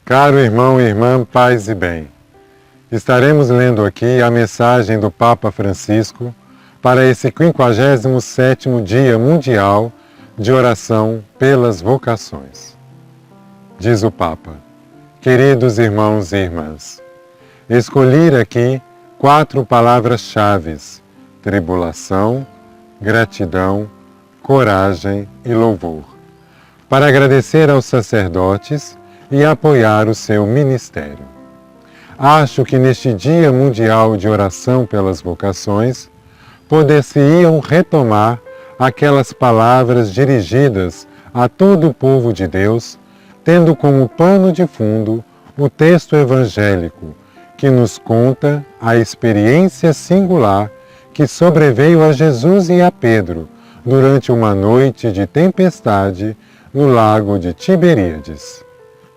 Caro irmão e irmã, paz e bem. Estaremos lendo aqui a mensagem do Papa Francisco para esse 57º Dia Mundial de Oração pelas Vocações. Diz o Papa: queridos irmãos e irmãs, escolhi aqui 4 palavras-chave: tribulação, gratidão, coragem e louvor, para agradecer aos sacerdotes e apoiar o seu ministério. Acho que neste Dia Mundial de Oração pelas Vocações, poder-se-iam retomar aquelas palavras dirigidas a todo o povo de Deus, tendo como pano de fundo o texto evangélico, que nos conta a experiência singular que sobreveio a Jesus e a Pedro durante uma noite de tempestade no lago de Tiberíades.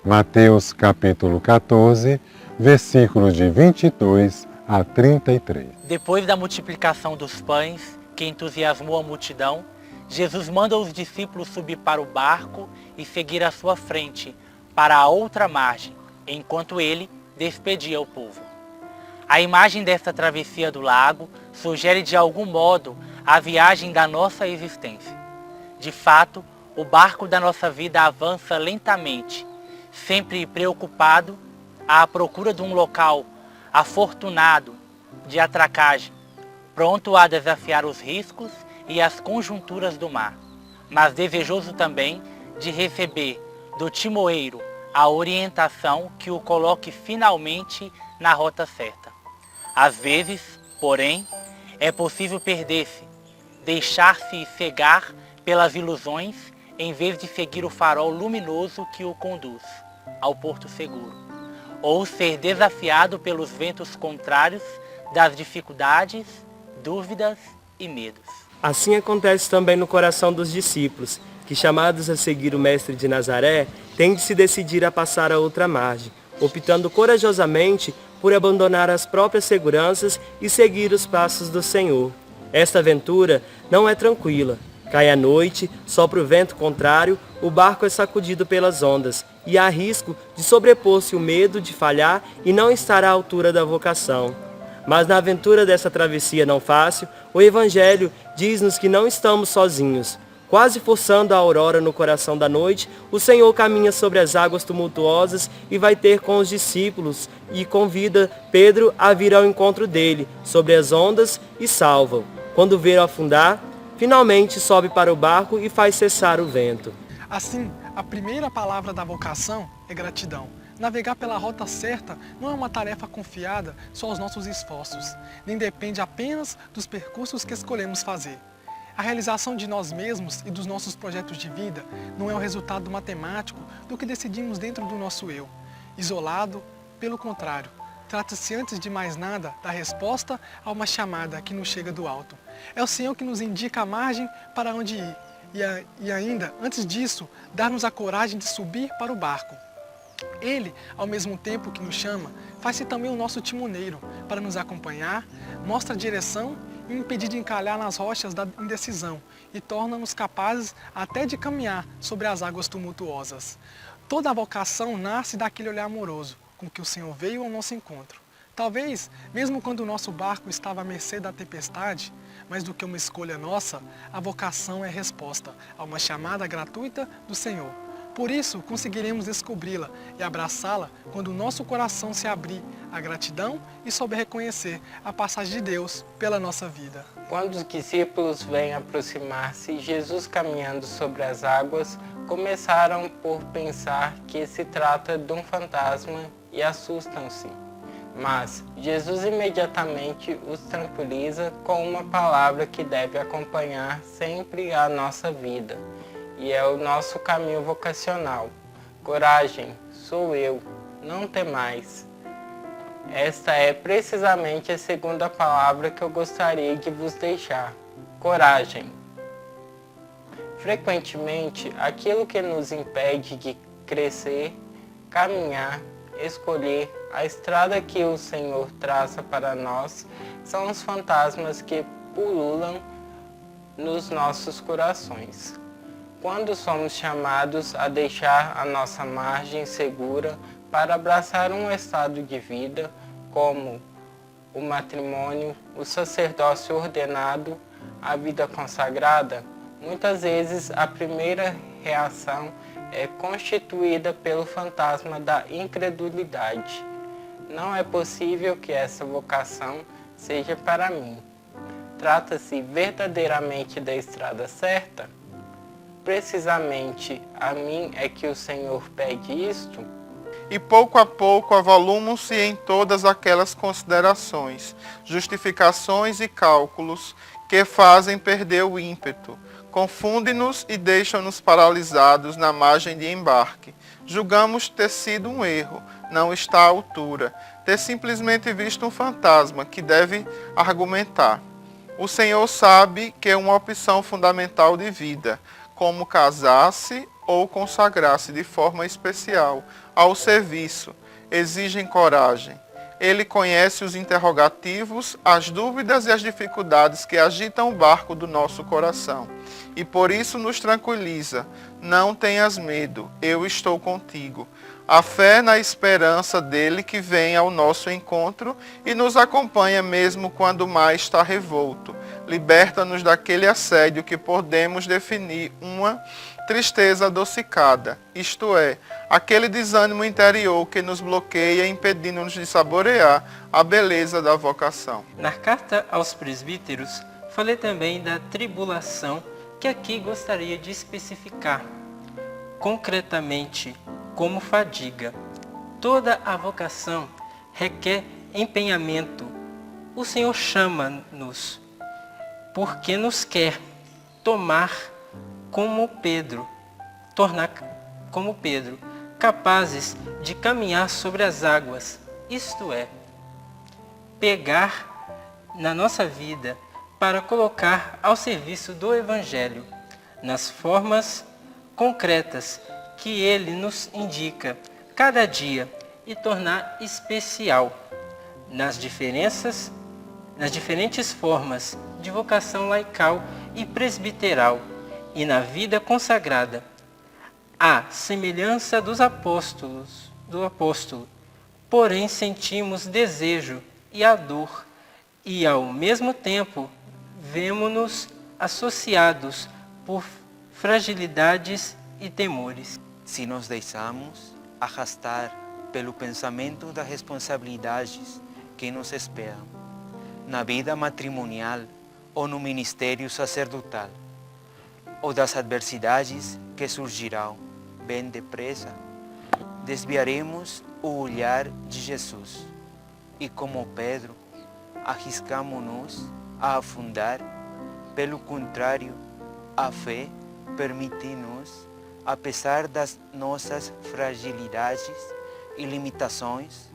Mateus capítulo 14, versículos de 22 a 33. Depois da multiplicação dos pães, que entusiasmou a multidão, Jesus manda os discípulos subir para o barco e seguir à sua frente, para a outra margem, enquanto ele despedia o povo. A imagem desta travessia do lago sugere de algum modo a viagem da nossa existência. De fato, o barco da nossa vida avança lentamente, sempre preocupado à procura de um local afortunado de atracagem, pronto a desafiar os riscos e as conjunturas do mar, mas desejoso também de receber do timoeiro a orientação que o coloque finalmente na rota certa. Às vezes, porém, é possível perder-se, deixar-se cegar pelas ilusões em vez de seguir o farol luminoso que o conduz ao porto seguro, ou ser desafiado pelos ventos contrários das dificuldades, dúvidas e medos. Assim acontece também no coração dos discípulos, que, chamados a seguir o Mestre de Nazaré, têm de se decidir a passar a outra margem, optando corajosamente por abandonar as próprias seguranças e seguir os passos do Senhor. Esta aventura não é tranquila. Cai a noite, sopra o vento contrário, o barco é sacudido pelas ondas e há risco de sobrepor-se o medo de falhar e não estar à altura da vocação. Mas na aventura dessa travessia não fácil, o Evangelho diz-nos que não estamos sozinhos. Quase forçando a aurora no coração da noite, o Senhor caminha sobre as águas tumultuosas e vai ter com os discípulos e convida Pedro a vir ao encontro dele, sobre as ondas, e salva-o. Quando vê-o afundar, finalmente sobe para o barco e faz cessar o vento. Assim, a primeira palavra da vocação é gratidão. Navegar pela rota certa não é uma tarefa confiada só aos nossos esforços, nem depende apenas dos percursos que escolhemos fazer. A realização de nós mesmos e dos nossos projetos de vida não é o resultado matemático do que decidimos dentro do nosso eu. Isolado, pelo contrário, trata-se antes de mais nada da resposta a uma chamada que nos chega do alto. É o Senhor que nos indica a margem para onde ir e ainda, antes disso, dar-nos a coragem de subir para o barco. Ele, ao mesmo tempo que nos chama, faz-se também o nosso timoneiro para nos acompanhar, mostra a direção e impedir de encalhar nas rochas da indecisão e torna-nos capazes até de caminhar sobre as águas tumultuosas. Toda a vocação nasce daquele olhar amoroso com que o Senhor veio ao nosso encontro. Talvez, mesmo quando o nosso barco estava à mercê da tempestade, mais do que uma escolha nossa, a vocação é resposta a uma chamada gratuita do Senhor. Por isso, conseguiremos descobri-la e abraçá-la quando o nosso coração se abrir à gratidão e souber reconhecer a passagem de Deus pela nossa vida. Quando os discípulos vêm aproximar-se, Jesus caminhando sobre as águas, começaram por pensar que se trata de um fantasma e assustam-se. Mas Jesus imediatamente os tranquiliza com uma palavra que deve acompanhar sempre a nossa vida. E é o nosso caminho vocacional. Coragem, sou eu, não temais. Esta é precisamente a segunda palavra que eu gostaria de vos deixar. Coragem. Frequentemente, aquilo que nos impede de crescer, caminhar, escolher a estrada que o Senhor traça para nós são os fantasmas que pululam nos nossos corações. Quando somos chamados a deixar a nossa margem segura Para abraçar um estado de vida como o matrimônio, o sacerdócio ordenado, a vida consagrada, muitas vezes a primeira reação é constituída pelo fantasma da incredulidade. Não é possível que essa vocação seja para mim. Trata-se verdadeiramente da estrada certa? Precisamente a mim é que o Senhor pede isto? E pouco a pouco avolumam-se em todas aquelas considerações, justificações e cálculos que fazem perder o ímpeto, confundem-nos e deixam-nos paralisados na margem de embarque. Julgamos ter sido um erro, não está à altura, ter simplesmente visto um fantasma que deve argumentar. O Senhor sabe que é uma opção fundamental de vida, como casar-se ou consagrar-se de forma especial ao serviço, exigem coragem. Ele conhece os interrogativos, as dúvidas e as dificuldades que agitam o barco do nosso coração. E por isso nos tranquiliza. Não tenhas medo, eu estou contigo. A fé na esperança dele que vem ao nosso encontro e nos acompanha mesmo quando o mar está revolto. Liberta-nos daquele assédio que podemos definir uma tristeza adocicada, isto é, aquele desânimo interior que nos bloqueia, impedindo-nos de saborear a beleza da vocação. Na carta aos presbíteros, falei também da tribulação que aqui gostaria de especificar, concretamente como fadiga. Toda a vocação requer empenhamento. O Senhor chama-nos porque nos quer tornar como Pedro, capazes de caminhar sobre as águas, isto é, pegar na nossa vida para colocar ao serviço do Evangelho, nas formas concretas que ele nos indica cada dia e tornar especial nas diferentes formas de vocação laical e presbiteral e na vida consagrada, à semelhança do apóstolo, porém sentimos desejo e a dor, e ao mesmo tempo vemo-nos associados por fragilidades e temores. Se nos deixamos arrastar pelo pensamento das responsabilidades que nos esperam, na vida matrimonial ou no ministério sacerdotal, ou das adversidades que surgirão bem depressa, desviaremos o olhar de Jesus e, como Pedro, arriscamo-nos a afundar. Pelo contrário, a fé permite-nos, apesar das nossas fragilidades e limitações,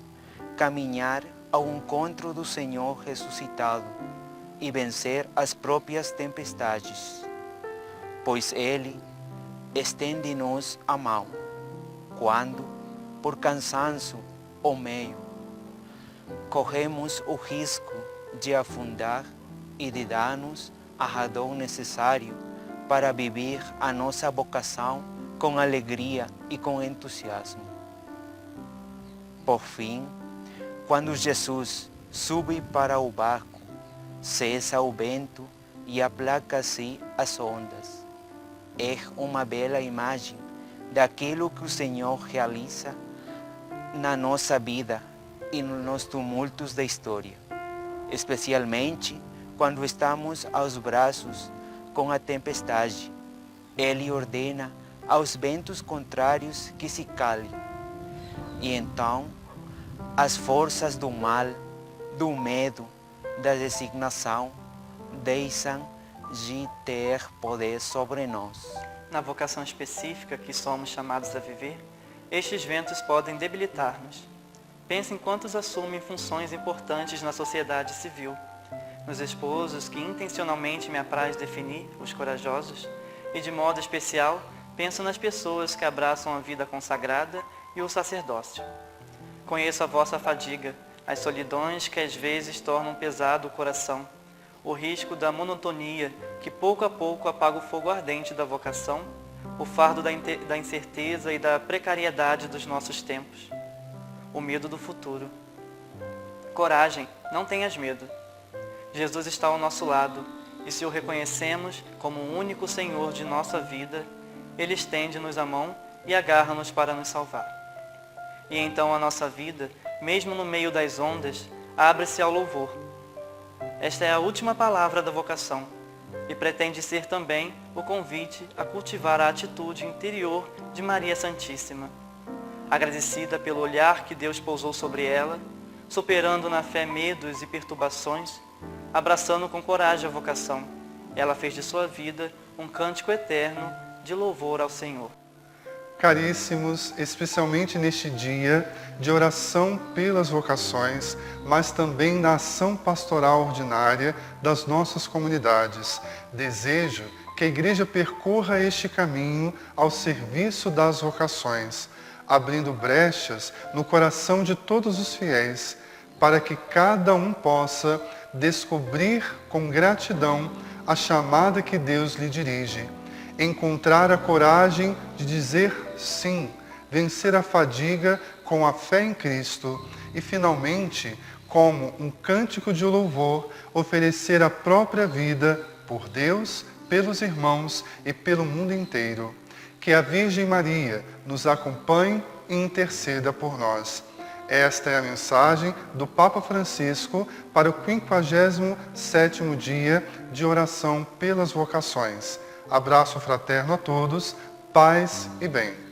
caminhar ao encontro do Senhor ressuscitado e vencer as próprias tempestades, pois Ele estende-nos a mão, quando, por cansaço ou meio, corremos o risco de afundar e de dar-nos a radão necessário para viver a nossa vocação com alegria e com entusiasmo. Por fim, quando Jesus sube para o barco, cessa o vento e aplaca-se as ondas. É uma bela imagem daquilo que o Senhor realiza na nossa vida e nos tumultos da história, especialmente quando estamos aos braços com a tempestade. Ele ordena aos ventos contrários que se calem, e então as forças do mal, do medo, da designação deixam de ter poder sobre nós. Na vocação específica que somos chamados a viver, estes ventos podem debilitar-nos. Pense em quantos assumem funções importantes na sociedade civil, nos esposos que intencionalmente me apraz definir, os corajosos, e de modo especial, penso nas pessoas que abraçam a vida consagrada e o sacerdócio. Conheço a vossa fadiga, as solidões que às vezes tornam pesado o coração, o risco da monotonia que pouco a pouco apaga o fogo ardente da vocação, o fardo da incerteza e da precariedade dos nossos tempos. o medo do futuro. Coragem, não tenhas medo. Jesus está ao nosso lado, e se o reconhecemos como o único Senhor de nossa vida, Ele estende-nos a mão e agarra-nos para nos salvar. E então a nossa vida, mesmo no meio das ondas, abre-se ao louvor. Esta é a última palavra da vocação e pretende ser também o convite a cultivar a atitude interior de Maria Santíssima. Agradecida pelo olhar que Deus pousou sobre ela, superando na fé medos e perturbações, abraçando com coragem a vocação, ela fez de sua vida um cântico eterno de louvor ao Senhor. Caríssimos, especialmente neste dia de oração pelas vocações, mas também na ação pastoral ordinária das nossas comunidades, desejo que a Igreja percorra este caminho ao serviço das vocações, abrindo brechas no coração de todos os fiéis, para que cada um possa descobrir com gratidão a chamada que Deus lhe dirige, encontrar a coragem de dizer sim, vencer a fadiga com a fé em Cristo e, finalmente, como um cântico de louvor, oferecer a própria vida por Deus, pelos irmãos e pelo mundo inteiro. Que a Virgem Maria nos acompanhe e interceda por nós. Esta é a mensagem do Papa Francisco para o 57º dia de oração pelas vocações. Abraço fraterno a todos, paz e bem.